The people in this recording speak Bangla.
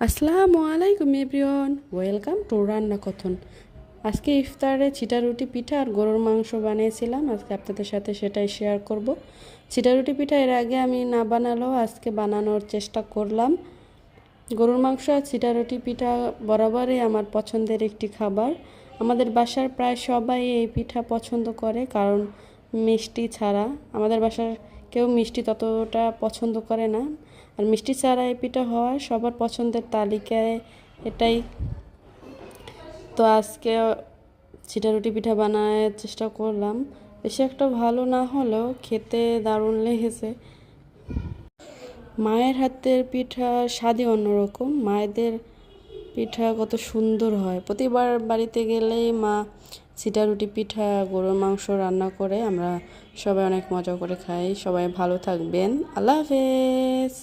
আসসালামু আলাইকুম এভরিওয়ান, ওয়েলকাম টু রান্না কথন। আজকে ইফতারে চিটা রুটি পিঠা আর গরুর মাংস বানিয়েছিলাম। আজকে আপনাদের সাথে সেটাই শেয়ার করব। চিটা রুটি পিঠা এর আগে আমি না বানালেও আজকে বানানোর চেষ্টা করলাম। গরুর মাংস আর চিটা রুটি পিঠা বরাবরই আমার পছন্দের একটি খাবার। আমাদের বাসার প্রায় সবাই এই পিঠা পছন্দ করে, কারণ মিষ্টি ছাড়া আমাদের বাসার কেউ মিষ্টি ততটা পছন্দ করে না। আর মিষ্টি ছাড়া এই পিঠা হওয়া সবার পছন্দের তালিকায় এটাই। তো আজকে চিটা রুটি পিঠা বানানোর চেষ্টা করলাম। বেশি একটা ভালো না হলেও খেতে দারুণ লেগেছে। মায়ের হাতের পিঠা স্বাদই অন্যরকম। মায়েদের পিঠা কত সুন্দর হয়। প্রতিবার বাড়িতে গেলেই মা চিটা রুটি পিঠা গরুর মাংস রান্না করে, আমরা সবাই অনেক মজা করে খাই। সবাই ভালো থাকবেন। আল্লাহ হাফেজ।